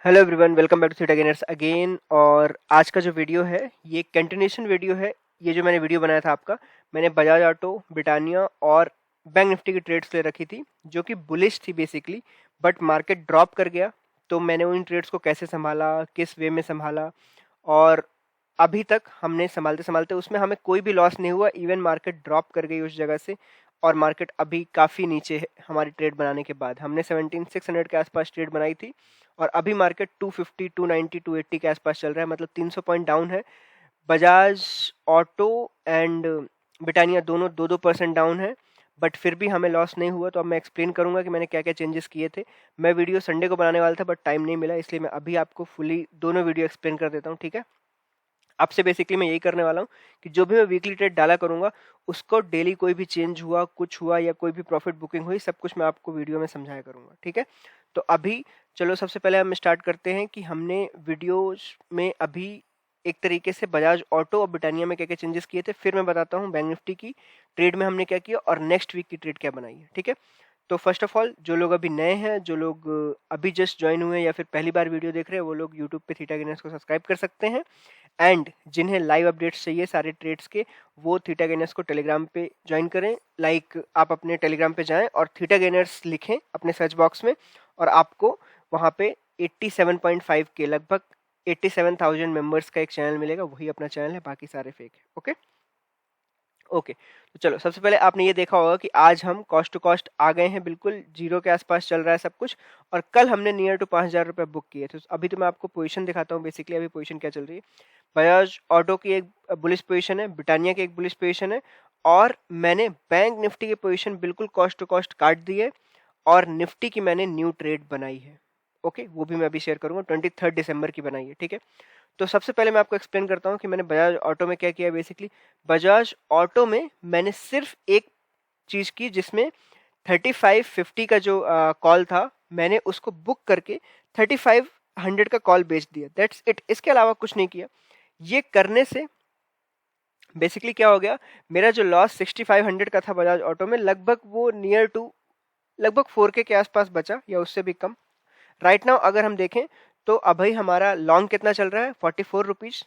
Hello everyone, welcome back to Theta Gainers again. और आज का जो वीडियो है ये कंटिन्यूशन वीडियो है। ये जो मैंने वीडियो बनाया था आपका, मैंने बजाज ऑटो, ब्रिटानिया और बैंक निफ्टी की ट्रेड्स ले रखी थी जो कि बुलिश थी बेसिकली, बट मार्केट ड्रॉप कर गया। तो मैंने उन ट्रेड्स को कैसे संभाला, किस वे में संभाला, और अभी तक हमने संभालते संभालते उसमें हमें कोई भी लॉस नहीं हुआ। इवन मार्केट ड्रॉप कर गई उस जगह से, और मार्केट अभी काफ़ी नीचे है। हमारी ट्रेड बनाने के बाद हमने 17,600 के आसपास ट्रेड बनाई थी, और अभी मार्केट 250, 290, 280 के आसपास चल रहा है, मतलब 300 पॉइंट डाउन है। बजाज ऑटो एंड ब्रिटानिया दोनों 2-2% डाउन है, बट फिर भी हमें लॉस नहीं हुआ। तो अब मैं एक्सप्लेन करूंगा कि मैंने क्या क्या चेंजेस किए थे। मैं वीडियो संडे को बनाने वाला था बट टाइम नहीं मिला, इसलिए मैं अभी आपको फुली दोनों वीडियो एक्सप्लेन कर देता हूँ, ठीक है। आपसे बेसिकली मैं यही करने वाला हूँ कि जो भी मैं वीकली ट्रेड डाला करूंगा उसको डेली कोई भी चेंज हुआ, कुछ हुआ या कोई भी प्रॉफिट बुकिंग हुई, सब कुछ मैं आपको वीडियो में समझाया करूंगा, ठीक है। तो अभी चलो सबसे पहले हम स्टार्ट करते हैं कि हमने वीडियोज में अभी एक तरीके से बजाज ऑटो और ब्रिटानिया में क्या क्या चेंजेस किए थे, फिर मैं बताता हूँ बैंक निफ्टी की ट्रेड में हमने क्या किया और नेक्स्ट वीक की ट्रेड क्या बनाई है, ठीक है। तो फर्स्ट ऑफ ऑल, जो लोग अभी नए हैं, जो लोग अभी जस्ट ज्वाइन हुए हैं या फिर पहली बार वीडियो देख रहे हैं, वो लोग यूट्यूब पे थीटा गेनर्स को सब्सक्राइब कर सकते हैं। एंड जिन्हें लाइव अपडेट्स चाहिए सारे ट्रेड्स के, वो थीटा गेनर्स को टेलीग्राम पे ज्वाइन करें। आप अपने टेलीग्राम पे जाएं और थीटा गेनर्स लिखें अपने सर्च बॉक्स में, और आपको वहां पे 87.5 के लगभग 87,000 मेंबर्स का एक चैनल मिलेगा। वही अपना चैनल है, बाकी सारे फेक है। ओके ओके, तो चलो सबसे पहले आपने ये देखा होगा कि आज हम कॉस्ट टू कॉस्ट आ गए हैं, बिल्कुल जीरो के आसपास चल रहा है सब कुछ। और कल हमने नियर टू 5,000 रुपये बुक किए थे। अभी तो मैं आपको पोजीशन दिखाता हूँ। बेसिकली अभी पोजीशन क्या चल रही है, बजाज ऑटो की एक बुलिश पोजीशन है, ब्रिटानिया की एक बुलिश पोजीशन है, और मैंने बैंक निफ्टी की पोजीशन बिल्कुल कॉस्ट टू कॉस्ट काट दी है, और निफ्टी की मैंने न्यू ट्रेड बनाई है। ओके, वो भी मैं अभी शेयर करूंगा। 23 दिसंबर की बनाई है, ठीक है। तो सबसे पहले मैं आपको एक्सप्लेन करता हूँ कि मैंने बजाज ऑटो में क्या किया। बेसिकली बजाज ऑटो में मैंने सिर्फ एक चीज की, जिसमें 3550 का जो कॉल था, मैंने उसको बुक करके 3500 का कॉल बेच दिया। दैट्स इट, इसके अलावा कुछ नहीं किया। ये करने से बेसिकली क्या हो गया, मेरा जो लॉस 6500 का था बजाज ऑटो में, लगभग वो नियर टू लगभग 4K के आसपास बचा या उससे भी कम। राइट नाउ अगर हम देखें तो अभी हमारा लॉन्ग कितना चल रहा है, 44 रुपीज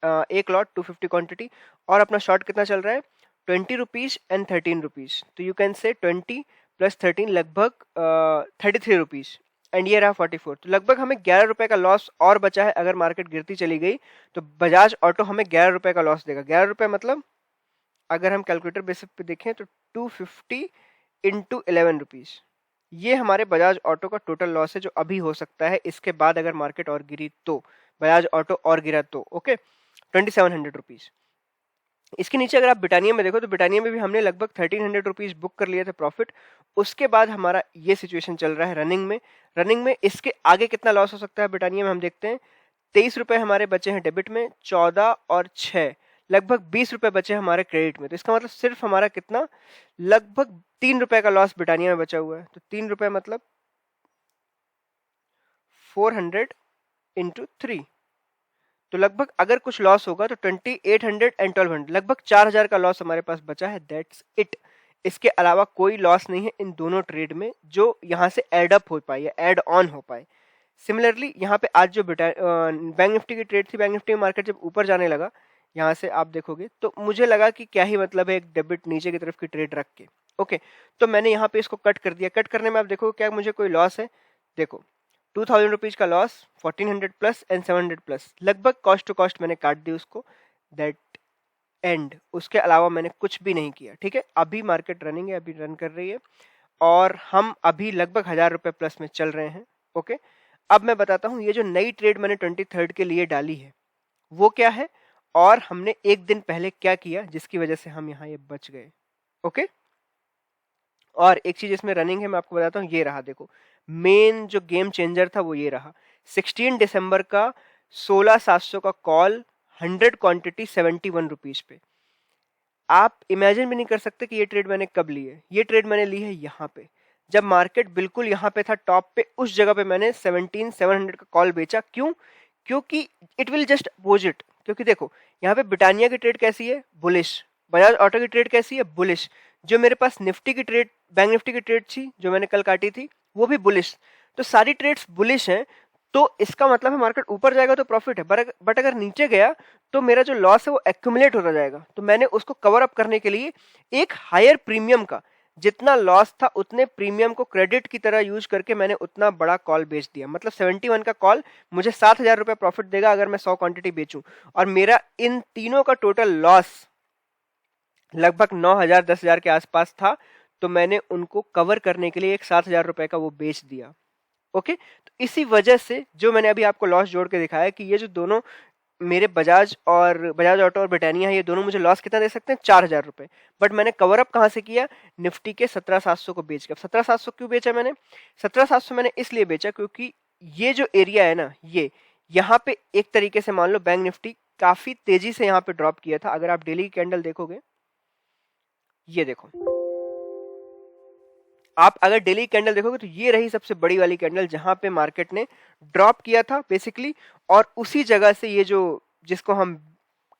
एक लॉट, 250 क्वांटिटी। और अपना शॉर्ट कितना चल रहा है, 20 रुपीज एंड 13 रुपीज। तो यू कैन से 20 प्लस 13 लगभग 33 रुपीज, एंड ये रहा 44। तो लगभग हमें 11 रुपए का लॉस और बचा है। अगर मार्केट गिरती चली गई तो बजाज ऑटो हमें 11 रुपए का लॉस देगा। 11 रुपए मतलब अगर हम कैलकुलेटर बेसिस पे देखें तो 250 इंटू 11 रुपीज, ये हमारे बजाज ऑटो का टोटल लॉस है जो अभी हो सकता है। इसके बाद अगर मार्केट और गिरी तो, बजाज ऑटो और गिरा तो, ओके, 2700 रुपीज। इसके नीचे अगर आप ब्रिटानिया में देखो तो ब्रिटानिया में भी हमने लगभग 1300 रुपीज बुक कर लिए थे प्रॉफिट। उसके बाद हमारा ये सिचुएशन चल रहा है रनिंग में इसके आगे कितना लॉस हो सकता है ब्रिटानिया में हम देखते हैं। 23 रुपए हमारे बचे हैं डेबिट में, 14 और 6 लगभग 20 रुपए बचे हमारे क्रेडिट में। तो इसका मतलब सिर्फ हमारा कितना, लगभग 3 रुपए का लॉस ब्रिटानिया में बचा हुआ है। तो 3 रुपए मतलब 400 इंटू 3, तो लगभग अगर कुछ लॉस होगा तो 2800 एंड 1200, लगभग 4000 का लॉस हमारे पास बचा है। दैट्स इट, इसके अलावा कोई लॉस नहीं है इन दोनों ट्रेड में जो यहाँ से एड अप हो पाए या एड ऑन हो पाए। सिमिलरली यहाँ पे आज जो बैंक निफ्टी की ट्रेड थी, बैंक निफ्टी मार्केट जब ऊपर जाने लगा, यहाँ से आप देखोगे तो मुझे लगा कि क्या ही मतलब है एक डेबिट नीचे की तरफ की ट्रेड रख के। ओके, तो मैंने यहाँ पे इसको कट कर दिया। कट करने में आप देखो क्या मुझे कोई लॉस है, देखो 2000 रुपीज का लॉस, 1400 प्लस एंड 700 प्लस, लगभग कॉस्ट टू कॉस्ट मैंने काट दी उसको। दैट एंड उसके अलावा मैंने कुछ भी नहीं किया, ठीक है। अभी मार्केट रनिंग है, अभी रन कर रही है, और हम अभी लगभग 1000 रुपए प्लस में चल रहे हैं। ओके, अब मैं बताता हूँ ये जो नई ट्रेड मैंने 23 के लिए डाली है वो क्या है, और हमने एक दिन पहले क्या किया जिसकी वजह से हम यहाँ ये बच गए। ओके, और एक चीज इसमें रनिंग है मैं आपको बताता हूँ, ये रहा देखो, मेन जो गेम चेंजर था वो ये रहा। 16 दिसंबर का 16,700 का कॉल, 100 क्वांटिटी 71 रुपीज पे। आप इमेजिन भी नहीं कर सकते कि ये ट्रेड मैंने कब ली है। ये ट्रेड मैंने ली है यहाँ पे, जब मार्केट बिल्कुल यहाँ पे था टॉप पे, उस जगह पे मैंने 17,700 का कॉल बेचा। क्यों? क्योंकि इट विल जस्ट अपोजिट। क्योंकि देखो यहाँ पे ब्रिटानिया की ट्रेड कैसी है, बुलिश। बजाज ऑटो की ट्रेड कैसी है, बुलिश। जो मेरे पास निफ्टी की ट्रेड, बैंक निफ्टी की ट्रेड थी जो मैंने कल काटी थी, वो भी बुलिश। तो सारी ट्रेड्स बुलिश हैं, तो इसका मतलब है मार्केट ऊपर जाएगा तो प्रॉफिट है, बट अगर नीचे गया तो मेरा जो लॉस है वो एक्यूमुलेट होता जाएगा। तो मैंने उसको कवर अप करने के लिए एक हायर प्रीमियम का, जितना लॉस था उतने प्रीमियम को क्रेडिट की तरह यूज करके मैंने उतना बड़ा कॉल बेच दिया। मतलब 71 का कॉल मुझे 7,000 रुपए प्रॉफिट देगा अगर मैं 100 क्वांटिटी बेचूं, और मेरा इन तीनों का टोटल लॉस लगभग 9,000 10,000 के आसपास था। तो मैंने उनको कवर करने के लिए एक 7,000 रुपए का वो बेच दिया। ओके, तो इसी वजह से जो मैंने अभी आपको लॉस जोड़ के दिखाया कि ये जो दोनों मेरे बजाज ऑटो और ब्रिटानिया है, ये दोनों मुझे लॉस कितना दे सकते हैं, 4,000 रुपए। बट मैंने कवर अप कहां से किया, निफ्टी के 17,700 को बेच के। 17,700 क्यों बेचा मैंने, 17,700 मैंने इसलिए बेचा क्योंकि ये जो एरिया है ना, ये यहाँ पे एक तरीके से मान लो बैंक निफ्टी काफी तेजी से यहाँ पे ड्रॉप किया था। अगर आप डेली की कैंडल देखोगे, ये देखो, आप अगर डेली कैंडल देखोगे तो ये रही सबसे बड़ी वाली कैंडल जहां पे मार्केट ने ड्रॉप किया था बेसिकली। और उसी जगह से ये जो, जिसको हम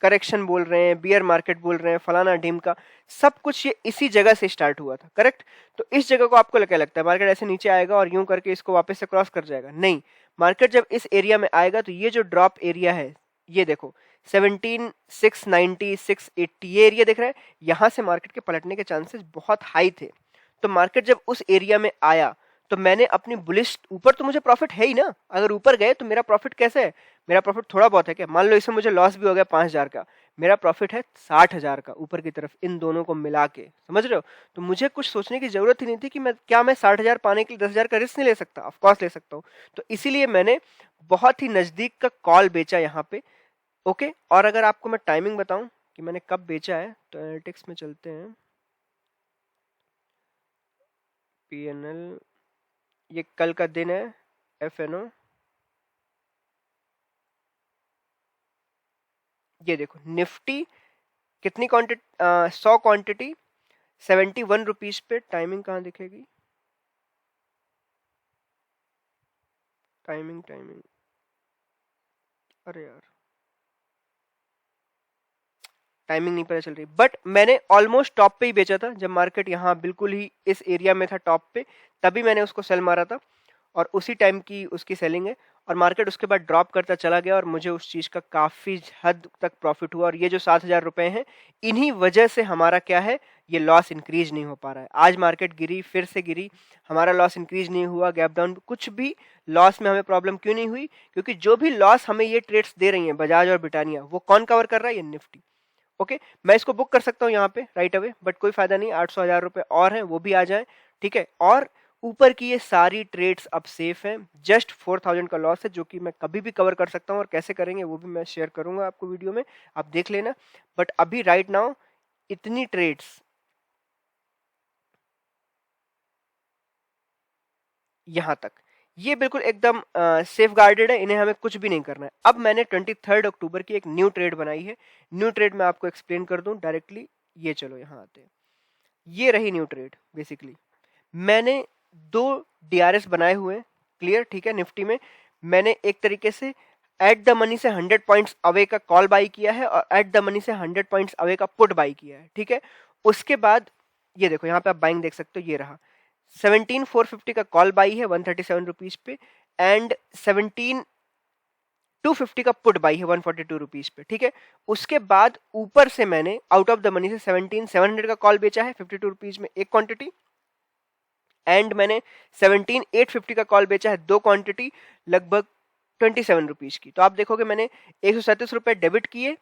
करेक्शन बोल रहे हैं, बियर मार्केट बोल रहे हैं, फलाना ढिमका, सब कुछ ये इसी जगह से स्टार्ट हुआ था, करेक्ट। तो इस जगह को आपको क्या लगता है, मार्केट ऐसे नीचे आएगा और यूं करके इसको वापस से क्रॉस कर जाएगा? नहीं, मार्केट जब इस एरिया में आएगा तो ये जो ड्रॉप एरिया है, ये देखो 17,690 680, ये एरिया दिख रहा है, यहां से मार्केट के पलटने के चांसेस बहुत हाई थे। तो मार्केट जब उस एरिया में आया तो मैंने अपनी बुलिश, ऊपर तो मुझे प्रॉफिट है ही ना, अगर ऊपर गए तो मेरा प्रॉफिट कैसे है, मेरा प्रॉफिट थोड़ा बहुत है क्या, मान लो इसमें मुझे लॉस भी हो गया 5,000 का, मेरा प्रॉफिट है 60,000 का ऊपर की तरफ, इन दोनों को मिला के, समझ रहे हो। तो मुझे कुछ सोचने की जरूरत ही नहीं थी कि मैं 60,000 पाने के लिए 10,000 का रिस्क नहीं ले सकता, ऑफकोर्स ले सकता हूँ। तो इसीलिए मैंने बहुत ही नजदीक का कॉल बेचा यहाँ पे। ओके, और अगर आपको मैं टाइमिंग बताऊं कि मैंने कब बेचा है, तो एनालिटिक्स में चलते हैं, पीएनएल, ये कल का दिन है, एफएनओ, ये देखो निफ्टी कितनी क्वांटिटी, 100 क्वांटिटी 71 रुपीज पे, टाइमिंग कहाँ दिखेगी, टाइमिंग, अरे यार टाइमिंग नहीं पता चल रही, बट मैंने ऑलमोस्ट टॉप पे ही बेचा था जब मार्केट यहाँ बिल्कुल ही इस एरिया में था टॉप पे, तभी मैंने उसको सेल मारा था और उसी टाइम की उसकी सेलिंग है। और मार्केट उसके बाद ड्रॉप करता चला गया और मुझे उस चीज का काफी हद तक प्रॉफिट हुआ। और ये जो 7,000 रुपए हैं, इन्हीं वजह से हमारा क्या है, ये लॉस इंक्रीज नहीं हो पा रहा है। आज मार्केट गिरी, फिर से गिरी, हमारा लॉस इंक्रीज नहीं हुआ, गैप डाउन, कुछ भी लॉस में हमें प्रॉब्लम क्यों नहीं हुई, क्योंकि जो भी लॉस हमें ये ट्रेड्स दे रही है बजाज और ब्रिटानिया, वो कौन कवर कर रहा है, ये निफ्टी। ओके, मैं इसको बुक कर सकता हूँ यहाँ पे राइट अवे, बट कोई फायदा नहीं, 800,000 रुपए और हैं, वो भी आ जाए, ठीक है। और ऊपर की ये सारी ट्रेड्स अब सेफ हैं, जस्ट 4,000 का लॉस है जो कि मैं कभी भी कवर कर सकता हूँ, और कैसे करेंगे वो भी मैं शेयर करूंगा आपको वीडियो में, आप देख लेना। बट अभी राइट नाउ इतनी ट्रेड्स यहां तक, ये बिल्कुल एकदम सेफ गार्डेड है, इन्हें हमें कुछ भी नहीं करना है। अब मैंने 23 अक्टूबर की एक न्यू ट्रेड बनाई है। न्यू ट्रेड मैं आपको एक्सप्लेन कर दूं डायरेक्टली, ये चलो यहाँ आते हैं, ये रही न्यू ट्रेड। बेसिकली मैंने दो डीआरएस बनाए हुए हैं, क्लियर, ठीक है। निफ्टी में मैंने एक तरीके से एट द मनी से 100 पॉइंट्स अवे का कॉल बाई किया है और एट द मनी से 100 पॉइंट्स अवे का पुट बाई किया है, ठीक है। उसके बाद ये देखो यहाँ पे आप बाइंग देख सकते हो, ये रहा 17,450 का कॉल बाई है 137 रुपीज पे, एंड 17,250 का पुट बाई है 142 रुपीज पे, ठीक है। उसके बाद ऊपर से मैंने आउट ऑफ द मनी से 17,700 का कॉल बेचा है 52 रुपीज में एक क्वांटिटी, एंड मैंने 17,850 का कॉल बेचा है दो क्वांटिटी लगभग 27 रुपीज की। तो आप देखोगे मैंने 137 रुपए डेबिट किए,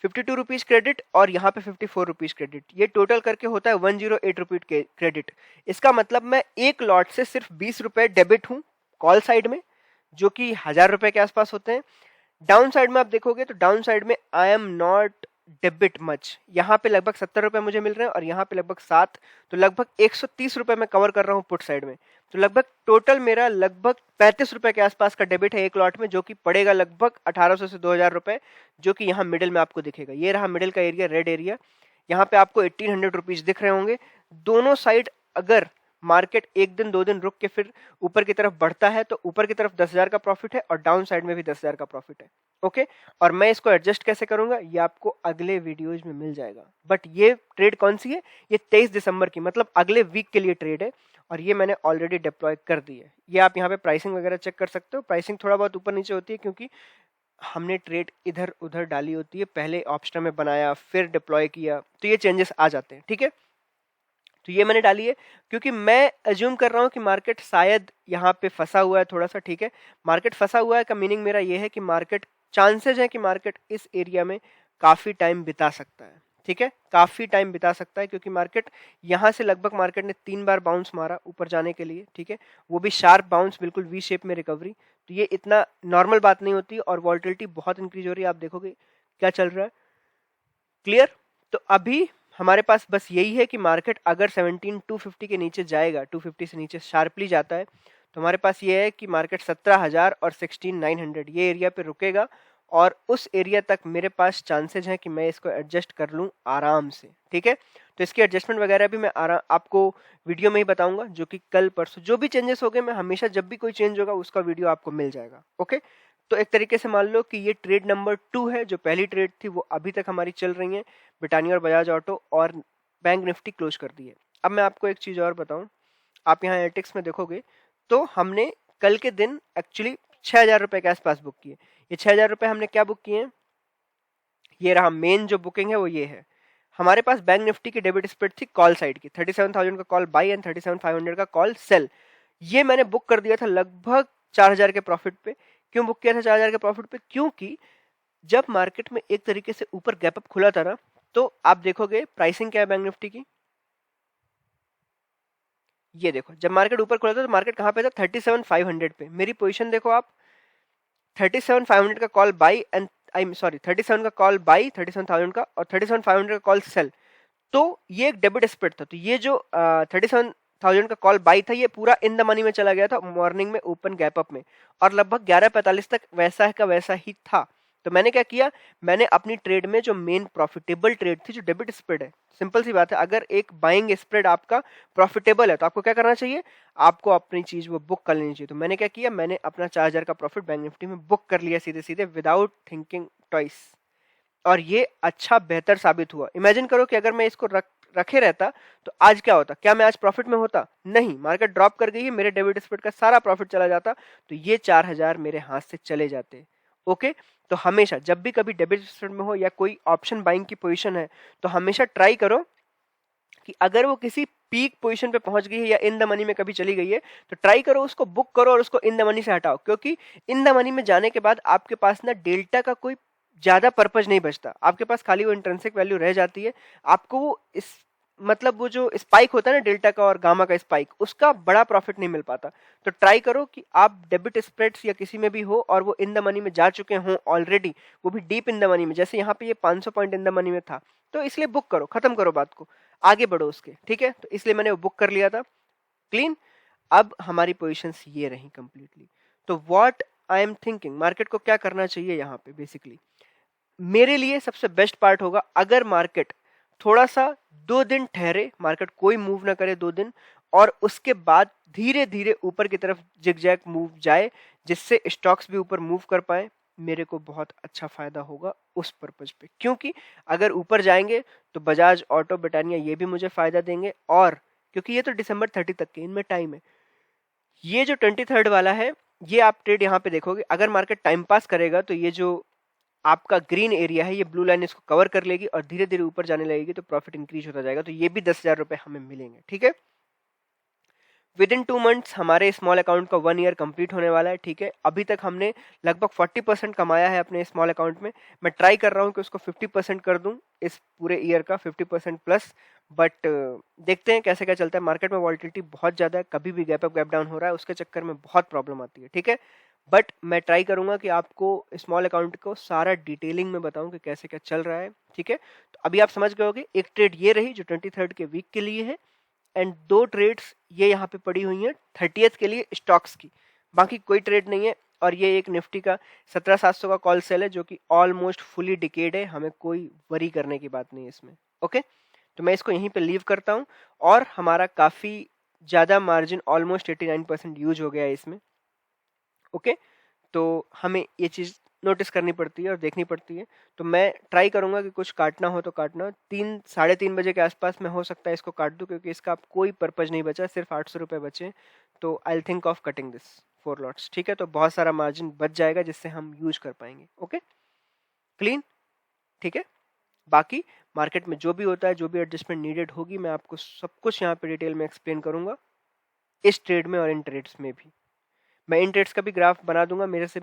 52 रुपीज क्रेडिट, और यहाँ पे 54 रुपीज क्रेडिट, ये टोटल करके होता है 108 रुपीज क्रेडिट। इसका मतलब मैं एक लॉट से सिर्फ 20 रुपए डेबिट हूँ कॉल साइड में, जो कि 1,000 रुपए के आसपास होते हैं। डाउन साइड में आप देखोगे तो डाउन साइड में I am not debit much, यहाँ पे लगभग 70 रुपए मुझे मिल रहे हैं और यहाँ पे लगभग 7, तो लगभग 130 रुपए मैं कवर कर रहा हूँ पुट साइड में। तो लगभग टोटल मेरा लगभग 35 रुपए के आसपास का डेबिट है एक लॉट में, जो कि पड़ेगा लगभग 1,800 से 2,000 रुपए, जो कि यहाँ मिडिल में आपको दिखेगा। ये रहा मिडिल का एरिया, रेड एरिया, यहाँ पे आपको 1,800 रुपीज दिख रहे होंगे। दोनों साइड अगर मार्केट एक दिन दो दिन रुक के फिर ऊपर की तरफ बढ़ता है तो ऊपर की तरफ 10,000 का प्रॉफिट है और डाउन साइड में भी 10,000 का प्रॉफिट है। ओके, और मैं इसको एडजस्ट कैसे करूंगा ये आपको अगले वीडियोज में मिल जाएगा। बट ये ट्रेड कौन सी है, ये 23 दिसंबर की, मतलब अगले वीक के लिए ट्रेड है। और ये मैंने ऑलरेडी डिप्लॉय कर दी है। ये आप यहाँ पे प्राइसिंग वगैरह चेक कर सकते हो। प्राइसिंग थोड़ा बहुत ऊपर नीचे होती है क्योंकि हमने ट्रेड इधर उधर डाली होती है, पहले ऑप्शन में बनाया फिर डिप्लॉय किया, तो ये चेंजेस आ जाते हैं। ठीक है, तो ये मैंने डाली है क्योंकि मैं अज्यूम कर रहा हूँ कि मार्केट शायद यहाँ पे फंसा हुआ है थोड़ा सा। ठीक है, मार्केट फंसा हुआ है का मीनिंग मेरा ये है कि मार्केट चांसेस है कि मार्केट इस एरिया में काफी टाइम बिता सकता है। ठीक है, काफी टाइम बिता सकता है क्योंकि मार्केट यहाँ से लगभग मार्केट ने 3 बार बाउंस मारा ऊपर जाने के लिए। ठीक है, वो भी शार्प बाउंस, बिल्कुल वी शेप में रिकवरी। तो ये इतना नॉर्मल बात नहीं होती और वॉल्टिलिटी बहुत इंक्रीज हो रही है। आप देखोगे क्या चल रहा है, क्लियर। तो अभी हमारे पास बस यही है कि मार्केट अगर 17,250 के नीचे जाएगा, 250 से नीचे शार्पली जाता है, तो हमारे पास ये है कि मार्केट 17,000 और 16,900 ये एरिया पे रुकेगा और उस एरिया तक मेरे पास चांसेस हैं कि मैं इसको एडजस्ट कर लूं आराम से। ठीक है, तो इसकी एडजस्टमेंट वगैरह भी मैं आपको वीडियो में ही बताऊंगा, जो कि कल परसों जो भी चेंजेस हो गए, मैं हमेशा जब भी कोई चेंज होगा उसका वीडियो आपको मिल जाएगा। ओके, तो एक तरीके से मान लो कि ये ट्रेड नंबर 2 है। जो पहली ट्रेड थी वो अभी तक हमारी चल रही है, ब्रिटानिया और बजाज ऑटो, और बैंक निफ्टी क्लोज कर दी है। अब मैं आपको एक चीज और बताऊं, आप यहाँ एटिक्स में देखोगे तो हमने कल के दिन एक्चुअली 6,000 रुपए के आसपास बुक किए। ये 6,000 रुपए हमने क्या बुक किए हैं, ये रहा मेन जो बुकिंग है वो ये है। हमारे पास बैंक निफ्टी की डेबिट स्प्रेड थी कॉल साइड की, 37,000 का कॉल बाई एंड 37,500 का कॉल सेल। ये मैंने बुक कर दिया था लगभग 4,000 के प्रॉफिट पे। क्यों बुक किया था 4,000 के प्रॉफिट पे, क्योंकि जब मार्केट में एक तरीके से ऊपर गैप अप खुला था ना, तो आप देखोगे प्राइसिंग क्या है बैंक निफ्टी की, ये देखो जब मार्केट ऊपर खुला था तो मार्केट कहां पे था, 37,500 पे। मेरी पोजीशन देखो आप, 37,500 का call by and I am sorry 37 का कॉल बाई 37,000 का और 37,500 का कॉल सेल। तो ये एक डेबिट स्प्रेड था। तो ये जो 37,000 का कॉल बाई था ये पूरा इन द मनी में चला गया था मॉर्निंग में ओपन गैप अप में, और लगभग 11:45 तक वैसा का वैसा ही था। तो मैंने क्या किया, मैंने अपनी ट्रेड में जो मेन प्रॉफिटेबल ट्रेड थी, जो डेबिट स्प्रेड है, सिंपल सी बात है, अगर एक बाइंग स्प्रेड आपका प्रॉफिटेबल है तो आपको क्या करना चाहिए, आपको अपनी चीज वो बुक कर लेनी चाहिए। तो मैंने क्या किया, मैंने अपना 4,000 का प्रॉफिट बैंक निफ्टी में बुक कर लिया सीधे सीधे विदाउट थिंकिंग ट्वाइस, और ये अच्छा बेहतर साबित हुआ। इमेजिन करो कि अगर मैं इसको रखे रहता तो आज क्या होता, क्या मैं आज प्रॉफिट में होता, नहीं, मार्केट ड्रॉप कर गई है, मेरे डेबिट स्प्रेड का सारा प्रॉफिट चला जाता, तो ये 4,000 मेरे हाथ से चले जाते। ओके, तो हमेशा जब भी कभी डेबिट स्प्रेड में हो या कोई ऑप्शन बाइंग की पोजीशन है, तो हमेशा ट्राई करो कि अगर वो किसी पीक पोजीशन पे पहुंच गई है या इन द मनी में कभी चली गई है, तो ट्राई करो उसको बुक करो और उसको इन द मनी से हटाओ, क्योंकि इन द मनी में जाने के बाद आपके पास ना डेल्टा का कोई ज्यादा पर्पज नहीं बचता, आपके पास खाली वो इंट्रिंसिक वैल्यू रह जाती है। आपको वो इस मतलब वो जो स्पाइक होता है ना डेल्टा का और गामा का स्पाइक, उसका बड़ा प्रॉफिट नहीं मिल पाता। तो ट्राई करो कि आप डेबिट स्प्रेड्स या किसी में भी हो और वो इन द मनी में जा चुके हों ऑलरेडी, वो भी डीप इन द मनी में, जैसे यहाँ पे ये 500 पॉइंट इन द मनी में था, तो इसलिए बुक करो, खत्म करो बात को, आगे बढ़ो उसके। ठीक है, तो इसलिए मैंने वो बुक कर लिया था क्लीन। अब हमारी पोजीशंस ये रही कंप्लीटली। तो what I am thinking, market को क्या करना चाहिए यहाँ पे, बेसिकली मेरे लिए सबसे बेस्ट पार्ट होगा अगर मार्केट थोड़ा सा 2 दिन ठहरे, मार्केट कोई मूव ना करे 2 दिन, और उसके बाद धीरे धीरे ऊपर की तरफ जिगजैग मूव जाए, जिससे स्टॉक्स भी ऊपर मूव कर पाए, मेरे को बहुत अच्छा फायदा होगा उस पर्पज पे। क्योंकि अगर ऊपर जाएंगे तो बजाज ऑटो ब्रिटानिया ये भी मुझे फायदा देंगे, और क्योंकि ये तो दिसंबर 30 तक के इनमें टाइम है। ये जो 23 वाला है, ये आप ट्रेड यहाँ पे देखोगे, अगर मार्केट टाइम पास करेगा तो ये जो आपका ग्रीन एरिया है, ये ब्लू लाइन इसको कवर कर लेगी और धीरे धीरे ऊपर जाने लगेगी, तो प्रॉफिट इंक्रीज होता जाएगा। तो ये भी 10,000 रुपए हमें मिलेंगे। ठीक है, विद इन 2 मंथ्स हमारे स्मॉल अकाउंट का 1 ईयर कंप्लीट होने वाला है। ठीक है, अभी तक हमने लगभग 40% कमाया है अपने स्मॉल अकाउंट में। मैं ट्राई कर रहा हूँ कि उसको 50% कर दूं इस पूरे ईयर का, 50% प्लस, बट देखते हैं कैसे क्या चलता है। मार्केट में वॉलिटिलिटी बहुत ज्यादा है, कभी भी गैप अप गैप डाउन हो रहा है, उसके चक्कर में बहुत प्रॉब्लम आती है। ठीक है, बट मैं ट्राई करूंगा कि आपको स्मॉल अकाउंट को सारा डिटेलिंग में बताऊं कि कैसे क्या चल रहा है। ठीक है, तो अभी आप समझ गए होगे, एक ट्रेड ये रही जो 23 के वीक के लिए है, एंड 2 ट्रेड्स ये यहाँ पे पड़ी हुई हैं 30th के लिए स्टॉक्स की, बाकी कोई ट्रेड नहीं है। और ये एक निफ्टी का 17,700 का कॉल सेल है जो कि ऑलमोस्ट फुली डिकेड है, हमें कोई वरी करने की बात नहीं है इसमें। ओके, तो मैं इसको यहीं पे लीव करता हूँ, और हमारा काफी ज्यादा मार्जिन ऑलमोस्ट 89% यूज हो गया है इसमें। ओके, तो हमें ये चीज नोटिस करनी पड़ती है और देखनी पड़ती है। तो मैं ट्राई करूंगा कि कुछ काटना हो तो काटना 3-3:30 बजे के आसपास में हो सकता है इसको काट दूं, क्योंकि इसका अब कोई पर्पज नहीं बचा, सिर्फ 800 रुपये बचे। तो I think of cutting this 4 lots. ठीक है, तो बहुत सारा मार्जिन बच जाएगा जिससे हम यूज कर पाएंगे। Okay, clean. ठीक है, बाकी मार्केट में जो भी होता है, जो भी एडजस्टमेंट नीडेड होगी, मैं आपको सब कुछ यहाँ पे डिटेल में एक्सप्लेन करूंगा, इस ट्रेड में और इन ट्रेड्स में भी। मैं इन ट्रेड्स का भी ग्राफ बना दूंगा। मेरे से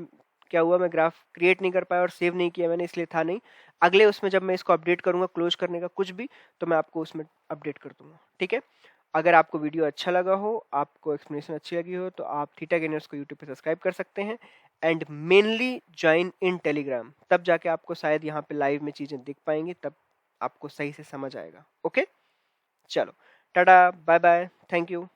क्या हुआ, मैं ग्राफ क्रिएट नहीं कर पाया और सेव नहीं किया मैंने, इसलिए था नहीं। अगले उसमें जब मैं इसको अपडेट करूंगा, क्लोज करने का कुछ भी, तो मैं आपको उसमें अपडेट कर दूंगा। ठीक है, अगर आपको वीडियो अच्छा लगा हो, आपको एक्सप्लेनेशन अच्छी लगी हो, तो आप थीटा गेनर्स को यूट्यूब पे सब्सक्राइब कर सकते हैं and mainly join in Telegram. तब जाके आपको शायद यहाँ पे लाइव में चीजें दिख पाएंगी, तब आपको सही से समझ आएगा। ओके, चलो, tata, bye bye, thank you.